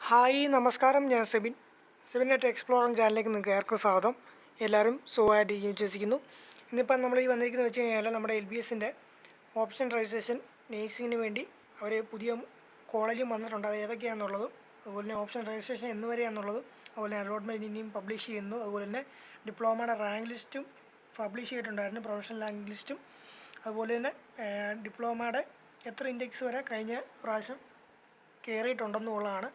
Hi നമസ്കാരം, ഞാൻ സെബിനെറ്റ് explorer ചാനലിലേക്ക് നിങ്ങൾക്ക് ഏവർക്കും സ്വാഗതം. എല്ലാവരും സുഖമായിട്ടിരിക്കും വിശ്വസിക്കുന്നു. ഇന്നിപ്പം നമ്മൾ ഈ വന്നിരിക്കുന്നത് വെച്ച് കഴിഞ്ഞാൽ നമ്മുടെ LBSൻ്റെ ഓപ്ഷൻ രജിസ്ട്രേഷൻ നേഴ്സിങ്ങിന് വേണ്ടി അവർ പുതിയ കോളേജും വന്നിട്ടുണ്ട്. അത് ഏതൊക്കെയാണെന്നുള്ളതും അതുപോലെ തന്നെ ഓപ്ഷൻ രജിസ്ട്രേഷൻ എന്ന് വരെയാണെന്നുള്ളതും അതുപോലെ തന്നെ അലോട്ട്മെൻറ്റ് ഇനിയും പബ്ലിഷ് ചെയ്യുന്നു. അതുപോലെ തന്നെ ഡിപ്ലോമയുടെ റാങ്ക് ലിസ്റ്റും പബ്ലിഷ് ചെയ്തിട്ടുണ്ടായിരുന്നു, പ്രൊഫഷണൽ റാങ്ക് ലിസ്റ്റും. അതുപോലെ തന്നെ ഡിപ്ലോമയുടെ എത്ര ഇൻഡെക്സ് വരെ കഴിഞ്ഞ പ്രാവശ്യം കയറിയിട്ടുണ്ടെന്നുള്ളതാണ്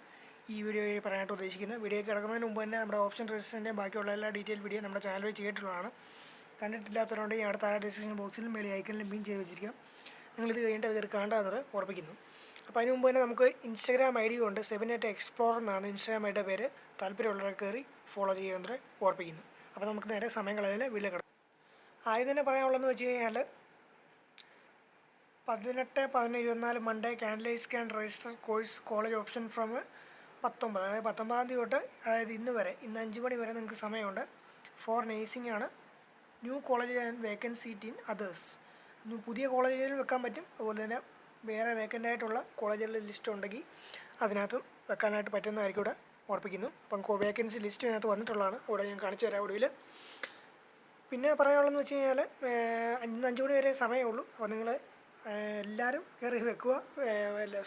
ഈ വീഡിയോയിൽ പറയാനായിട്ട് ഉദ്ദേശിക്കുന്നത്. വീഡിയോയ്ക്ക് കിടക്കുന്നതിന് മുമ്പ് തന്നെ നമ്മുടെ ഓപ്ഷൻ രജിസ്ട്രേഷൻ്റെ ബാക്കിയുള്ള എല്ലാ ഡീറ്റെയിൽ വീഡിയോ നമ്മുടെ ചാനലിൽ ചെയ്തിട്ടുള്ളതാണ്. കണ്ടിട്ടില്ലാത്തവരുണ്ടെങ്കിൽ അടുത്ത ഡിസ്ക്രിപ്ഷൻ ബോക്സിലും മേളിൽ ഐക്കണിലും പിൻ ചെയ്ത് വെച്ചിരിക്കാം. നിങ്ങളിത് കഴിഞ്ഞിട്ട് അത് കാണാതെ ഓർപ്പിക്കുന്നു. അപ്പോൾ അതിന് മുമ്പ് തന്നെ നമുക്ക് ഇൻസ്റ്റാഗ്രാം ID കൊണ്ട് സെബിനെറ്റ് എക്സ്പ്ലോറർ എന്നാണ് ഇൻസ്റ്റാഗ്രാം ഐഡിയുടെ പേര്. താല്പര്യമുള്ളവരെ കയറി ഫോളോ ചെയ്യുന്നവരെ ഓർപ്പിക്കുന്നു. അപ്പോൾ നമുക്ക് നേരെ സമയം കളയാതെ വീട്ടിൽ കിടക്കും. ആദ്യം തന്നെ പറയാനുള്ളതെന്ന് വെച്ച് കഴിഞ്ഞാൽ 18/11/24 Monday candidates can register course college option from 19, അതായത് 19-ാം തീയതി തൊട്ട്, അതായത് ഇന്ന് 5 മണി വരെ നിങ്ങൾക്ക് സമയമുണ്ട്. ഫോർ നേഴ്സിംഗ് ആണ്. New college and vacant seat in others. പുതിയ കോളേജുകളിൽ വെക്കാൻ പറ്റും. അതുപോലെ തന്നെ വേറെ വേക്കൻ്റ് ആയിട്ടുള്ള കോളേജുകളുടെ ലിസ്റ്റ് ഉണ്ടെങ്കിൽ അതിനകത്ത് വെക്കാനായിട്ട് പറ്റുന്നതായിരിക്കും ഇവിടെ ഓർപ്പിക്കുന്നു. അപ്പം വേക്കൻസി ലിസ്റ്റ് ഇതിനകത്ത് വന്നിട്ടുള്ളതാണ്. അവിടെ ഞാൻ കാണിച്ചു തരാം ഒടുവിൽ. പിന്നെ പറയാനുള്ളതെന്ന് വെച്ച് കഴിഞ്ഞാൽ 5 മണി വരെ സമയമേ ഉള്ളൂ. അപ്പോൾ നിങ്ങൾ എല്ലാവരും കയറി വെക്കുക.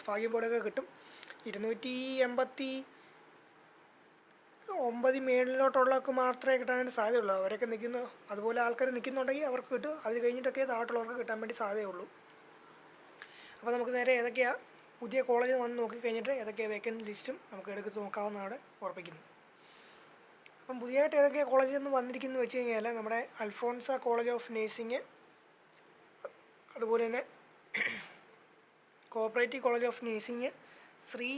ഭാഗ്യം പോലെയൊക്കെ കിട്ടും. 289 മേളിലോട്ടുള്ളവർക്ക് മാത്രമേ കിട്ടാനായിട്ട് സാധ്യതയുള്ളൂ. അവരൊക്കെ നിൽക്കുന്നു, അതുപോലെ ആൾക്കാർ നിൽക്കുന്നുണ്ടെങ്കിൽ അവർക്ക് കിട്ടും. അത് കഴിഞ്ഞിട്ടൊക്കെ താഴോട്ടുള്ളവർക്ക് കിട്ടാൻ വേണ്ടി സാധ്യതയുള്ളൂ. അപ്പോൾ നമുക്ക് നേരെ ഏതൊക്കെയാണ് പുതിയ കോളേജ് വന്ന് നോക്കിക്കഴിഞ്ഞിട്ട് ഏതൊക്കെയാണ് വേക്കൻറ്റ് ലിസ്റ്റും നമുക്ക് എടുത്ത് നോക്കാവുന്നതാണ് ഓർപ്പിക്കുന്നു. അപ്പം പുതിയതായിട്ട് ഏതൊക്കെയാണ് കോളേജിൽ നിന്ന് വന്നിരിക്കുന്നത് വെച്ച് കഴിഞ്ഞാൽ നമ്മുടെ അൽഫോൺസ കോളേജ് ഓഫ് നേഴ്സിംഗ്, അതുപോലെ തന്നെ cooperative college of nursing, Shri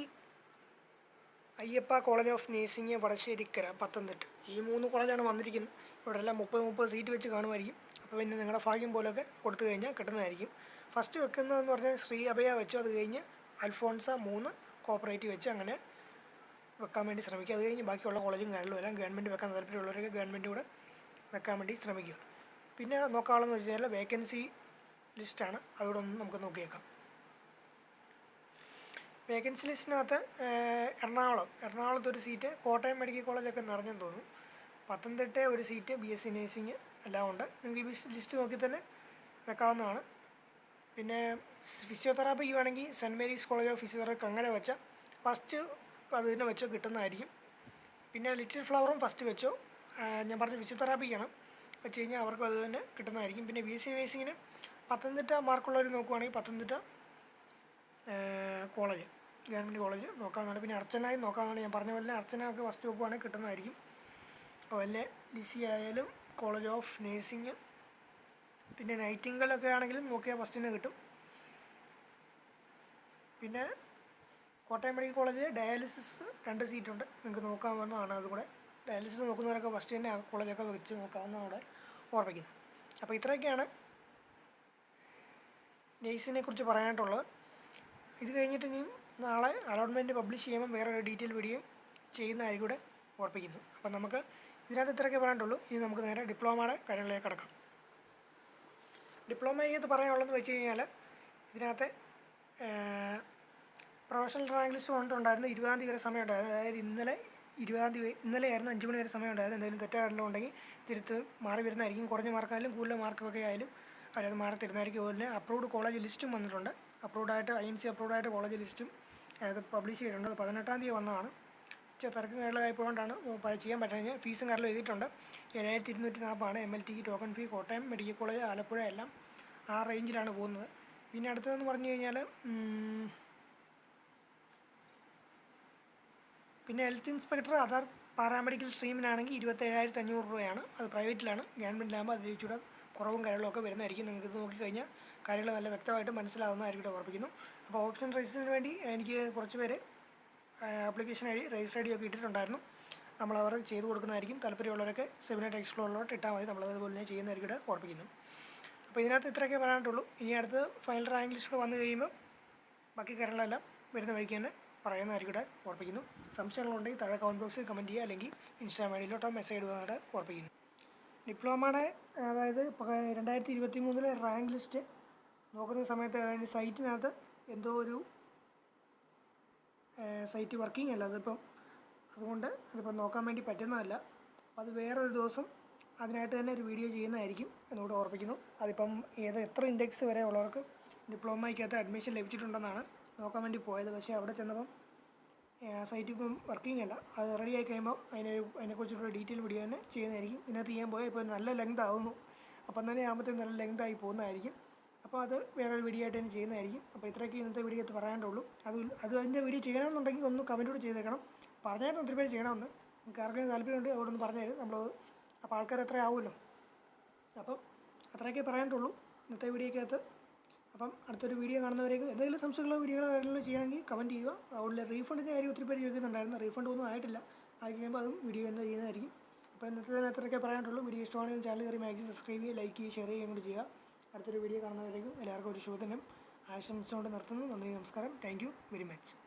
Ayyappa college of nursing Vadasserikkara Pathanamthitta. ഈ 3 കോളേജാണ് വന്നിരിക്കുന്നത്. ഇവിടെ എല്ലാം 30 സീറ്റ് വെച്ച് കാണുമായിരിക്കും. അപ്പോൾ പിന്നെ നിങ്ങളുടെ ഭാഗ്യം പോലെയൊക്കെ കൊടുത്തു കഴിഞ്ഞാൽ കിട്ടുന്നതായിരിക്കും. ഫസ്റ്റ് വെക്കുന്നതെന്ന് പറഞ്ഞാൽ ശ്രീ അഭയ വെച്ചു, അത് കഴിഞ്ഞ് അൽഫോൺസ 3 കോഓപ്പറേറ്റീവ് വെച്ച് അങ്ങനെ വെക്കാൻ വേണ്ടി ശ്രമിക്കുക. അത് കഴിഞ്ഞ് ബാക്കിയുള്ള കോളേജും കാര്യങ്ങളും എല്ലാം ഗവൺമെൻറ് വെക്കാൻ താല്പര്യമുള്ളവരൊക്കെ ഗവൺമെൻറ് കൂടെ വെക്കാൻ വേണ്ടി ശ്രമിക്കുക. പിന്നെ നോക്കാനുള്ളതെന്ന് വെച്ച് കഴിഞ്ഞാൽ വേക്കൻസി ലിസ്റ്റാണ്. അതുകൂടെ ഒന്ന് നമുക്ക് നോക്കിയേക്കാം. വേക്കൻസി ലിസ്റ്റിനകത്ത് എറണാകുളത്തൊരു സീറ്റ്, കോട്ടയം മെഡിക്കൽ കോളേജൊക്കെ നിറഞ്ഞെന്ന് തോന്നുന്നു, പത്തനംതിട്ട ഒരു സീറ്റ്, BSc നേഴ്സിംഗ് എല്ലാം ഉണ്ട്. നിങ്ങൾക്ക് ഈ ലിസ്റ്റ് നോക്കി തന്നെ വെക്കാവുന്നതാണ്. പിന്നെ ഫിസിയോതെറാപ്പി വേണമെങ്കിൽ saint Mary's college of physiotherapy അങ്ങനെ വെച്ചാൽ ഫസ്റ്റ് അത് തന്നെ വെച്ചോ കിട്ടുന്നതായിരിക്കും. പിന്നെ ലിറ്റിൽ ഫ്ലവറും ഫസ്റ്റ് വെച്ചോ. ഞാൻ പറഞ്ഞ ഫിസിയോതെറാപ്പിക്കാണ് വെച്ച് കഴിഞ്ഞാൽ അവർക്കും അത് തന്നെ കിട്ടുന്നതായിരിക്കും. പിന്നെ BSc നേഴ്സിങ്ങിന് പത്തനംതിട്ട മാർക്കുള്ളവർ നോക്കുവാണെങ്കിൽ പത്തനംതിട്ട കോളേജ്, ഗവൺമെൻറ് കോളേജ് നോക്കാവുന്നതാണ്. പിന്നെ അർച്ചനായി നോക്കാവുന്നതാണ്. ഞാൻ പറഞ്ഞ പോലെ അർച്ചനയൊക്കെ ഫസ്റ്റ് നോക്കുവാണെങ്കിൽ കിട്ടുന്നതായിരിക്കും. അതുപോലെ ലിസി ആയാലും കോളേജ് ഓഫ് നേഴ്സിംഗ്, പിന്നെ നൈറ്റിംഗലൊക്കെ ആണെങ്കിലും നോക്കിയാൽ ഫസ്റ്റിന് കിട്ടും. പിന്നെ കോട്ടയം മെഡിക്കൽ കോളേജ് ഡയാലിസിസ് 2 സീറ്റുണ്ട്, നിങ്ങൾക്ക് നോക്കാവുന്നതാണ്. അതുകൂടെ ഡയാലിസിസ് നോക്കുന്നവരൊക്കെ ഫസ്റ്റ് തന്നെ ആ കോളേജൊക്കെ വെച്ച് നോക്കാവുന്നതോടെ ഓർമ്മിക്കുന്നു. അപ്പോൾ ഇത്രയൊക്കെയാണ് നേഴ്സിനെ കുറിച്ച് പറയാനായിട്ടുള്ളത്. ഇത് കഴിഞ്ഞിട്ട് ഇനിയും നാളെ അലോട്ട്മെൻറ്റ് പബ്ലിഷ് ചെയ്യുമ്പോൾ വേറൊരു ഡീറ്റെയിൽ വീഡിയോ ചെയ്യുന്നതായിരിക്കും കൂടെ ഓർപ്പിക്കുന്നു. അപ്പം നമുക്ക് ഇതിനകത്ത് ഇത്രയൊക്കെ പറയാനുള്ളൂ. ഇനി നമുക്ക് നേരെ ഡിപ്ലോമയുടെ കാര്യങ്ങളിലേക്ക് കിടക്കാം. ഡിപ്ലോമയ്ക്കകത്ത് പറയാനുള്ളതെന്ന് വെച്ച് കഴിഞ്ഞാൽ ഇതിനകത്ത് പ്രൊഫഷണൽ റാങ്ക് ലിസ്റ്റ് വന്നിട്ടുണ്ടായിരുന്നു. 20-ാം തീയതി വരെ സമയം ഉണ്ടായിരുന്നു. അതായത് ഇന്നലെയായിരുന്നു 5 മണി വരെ സമയം ഉണ്ടായിരുന്നു. എന്തെങ്കിലും തെറ്റാണെങ്കിലും ഉണ്ടെങ്കിൽ തിരുത്ത് മാറി വരുന്നതായിരിക്കും. കുറഞ്ഞ മാർക്കായാലും കൂടുതൽ മാർക്കൊക്കെ ആയാലും അവരത് മാറി തരുന്നതായിരിക്കും. അതുപോലെ അപ്രൂവ്ഡ് കോളേജ് ലിസ്റ്റും വന്നിട്ടുണ്ട്. അപ്രൂവ്ഡായിട്ട് IMC അപ്രൂവ്ഡായിട്ട് കോളേജ് ലിസ്റ്റും അത് പബ്ലിഷ് ചെയ്തിട്ടുണ്ട്. അത് 18-ാം തീയതി വന്നതാണ്. തിരക്കും കാര്യങ്ങളായി പോയതുകൊണ്ടാണ് ചെയ്യാൻ പറ്റുന്നത്. ഫീസും കാര്യങ്ങളും എഴുതിയിട്ടുണ്ട്. 7240 MLTക്ക് token fee. Kottayam medical college, Alappuzha എല്ലാം ആ റേഞ്ചിലാണ് പോകുന്നത്. പിന്നെ അടുത്തതെന്ന് പറഞ്ഞു കഴിഞ്ഞാൽ പിന്നെ ഹെൽത്ത് ഇൻസ്പെക്ടർ അതർ പാരാമെഡിക്കൽ സ്ട്രീമിനാണെങ്കിൽ 27,500 രൂപയാണ്. അത് പ്രൈവറ്റിലാണ്. ഗവൺമെൻറ്റിലാകുമ്പോൾ അത് ഇച്ചിരി കുറവും കാര്യങ്ങളൊക്കെ വരുന്നതായിരിക്കും. നിങ്ങൾക്ക് ഇത് നോക്കിക്കഴിഞ്ഞാൽ കാര്യങ്ങൾ നല്ല വ്യക്തമായിട്ട് മനസ്സിലാവുന്നതായിരിക്കും ഓർപ്പിക്കുന്നു. അപ്പോൾ ഓപ്ഷൻ രജിസ്ട്രേഷന് വേണ്ടി എനിക്ക് കുറച്ച് പേര് ആപ്ലിക്കേഷൻ ID രജിസ്റ്റർ ID ഒക്കെ ഇട്ടിട്ടുണ്ടായിരുന്നു. നമ്മളവർ ചെയ്ത് കൊടുക്കുന്നതായിരിക്കും. താല്പര്യമുള്ളവരൊക്കെ സെബിനെറ്റ് എക്സ്പ്ലോറിലോട്ട് ഇട്ടാൽ മതി. നമ്മളതുപോലെ തന്നെ ചെയ്യുന്നതായിരിക്കും ഓർപ്പിക്കുന്നു. അപ്പോൾ ഇതിനകത്ത് ഇത്രയൊക്കെ പറയാനുള്ളൂ. ഇനി അടുത്ത് ഫൈനൽ റാങ്ക് ലിസ്റ്റ് വന്നു കഴിയുമ്പോൾ ബാക്കി കാര്യങ്ങളെല്ലാം വരുന്ന വഴിക്ക് തന്നെ പറയുന്നതായിരിക്കും ഓർപ്പിക്കുന്നു. സംശയങ്ങളുണ്ടെങ്കിൽ താഴെ കമൻറ്റ് ബോക്സിൽ കമൻറ്റ് ചെയ്യുക, അല്ലെങ്കിൽ ഇൻസ്റ്റാഗ്രാം ഐഡിയിലോട്ടോ മെസ്സേജ് ഇടുന്നതായിട്ട് ഓർപ്പിക്കുന്നു. ഡിപ്ലോമയുടെ അതായത് 2023 റാങ്ക് ലിസ്റ്റ് നോക്കുന്ന സമയത്ത് സൈറ്റിനകത്ത് എന്തോ ഒരു സൈറ്റ് വർക്കിംഗ് അല്ല അതുകൊണ്ട് അതിപ്പം നോക്കാൻ വേണ്ടി പറ്റുന്നതല്ല. അപ്പോൾ അത് വേറൊരു ദിവസം അതിനായിട്ട് തന്നെ ഒരു വീഡിയോ ചെയ്യുന്നതായിരിക്കും എന്നുകൂടെ ഓർപ്പിക്കുന്നു. അതിപ്പം എത്ര ഇൻഡെക്സ് വരെ ഉള്ളവർക്ക് ഡിപ്ലോമയ്ക്കകത്ത് അഡ്മിഷൻ ലഭിച്ചിട്ടുണ്ടെന്നാണ് നോക്കാൻ വേണ്ടി പോയത്. പക്ഷേ അവിടെ ചെന്നപ്പം സൈറ്റ് ഇപ്പം വർക്കിംഗ് അല്ല. അത് റെഡി ആയി കഴിയുമ്പോൾ അതിനെക്കുറിച്ചുള്ള ഡീറ്റെയിൽ വീഡിയോ തന്നെ ചെയ്യുന്നതായിരിക്കും. ഇതിനകത്ത് ചെയ്യാൻ പോയാൽ ഇപ്പോൾ നല്ല ലെങ്ത് ആവുന്നു. അപ്പം തന്നെ ആകുമ്പോഴത്തേക്കും നല്ല ലെങ്തായി പോകുന്നതായിരിക്കും. അപ്പോൾ അത് വേറൊരു വീഡിയോ ആയിട്ട് തന്നെ ചെയ്യുന്നതായിരിക്കും. അപ്പോൾ ഇത്രയൊക്കെ ഇന്നത്തെ വീഡിയോയ്ക്ക് പറയാനുള്ളൂ. അതിൻ്റെ വീഡിയോ ചെയ്യണമെന്നുണ്ടെങ്കിൽ ഒന്ന് കമൻറ്റോട് ചെയ്തേക്കണം. പറഞ്ഞായിരുന്നു ഒത്തിരി പേര് ചെയ്യണമെന്ന്. നിങ്ങൾക്ക് ആർക്കെങ്കിലും താല്പര്യമുണ്ട് അവിടെ ഒന്ന് പറഞ്ഞു തരും. അപ്പോൾ ആൾക്കാർ എത്ര ആവുമല്ലോ. അപ്പം അത്രയൊക്കെ പറയാനുള്ളൂ ഇന്നത്തെ വീഡിയോയ്ക്കകത്ത്. അപ്പം അടുത്തൊരു വീഡിയോ കാണുന്നവരേക്കും എന്തെങ്കിലും സംശയമുള്ള വീഡിയോകളെല്ലാം ചെയ്യണമെങ്കിൽ കമൻറ്റ് ചെയ്യുക. അതുപോലെ റീഫണ്ടിൻ്റെ കാര്യം ഒത്തിരി പേര് ചോദിക്കുന്നുണ്ടായിരുന്നു. റീഫണ്ട് ഒന്നും ആയിട്ടില്ല. ആയി കഴിയുമ്പോൾ അതും വീഡിയോ തന്നെ ചെയ്യുന്നതായിരിക്കും. അപ്പോൾ ഇന്നത്തെ അത്രയൊക്കെ പറയാനുള്ളൂ. വീഡിയോ ഇഷ്ടമാണെങ്കിൽ ചാനൽ കയറി മാക്സിമം സബ്സ്ക്രൈബ് ചെയ്യുക, ലൈക്ക് ചെയ്യുക, ഷെയർ ചെയ്യുക കൂടി ചെയ്യുക. അടുത്തൊരു വീഡിയോ കാണുന്നവരേക്കും എല്ലാവർക്കും ഒരു ശുഭദിനം ആശംസിച്ചുകൊണ്ട് നിർത്തുന്നു. നന്ദി, നമസ്കാരം. Thank you very much.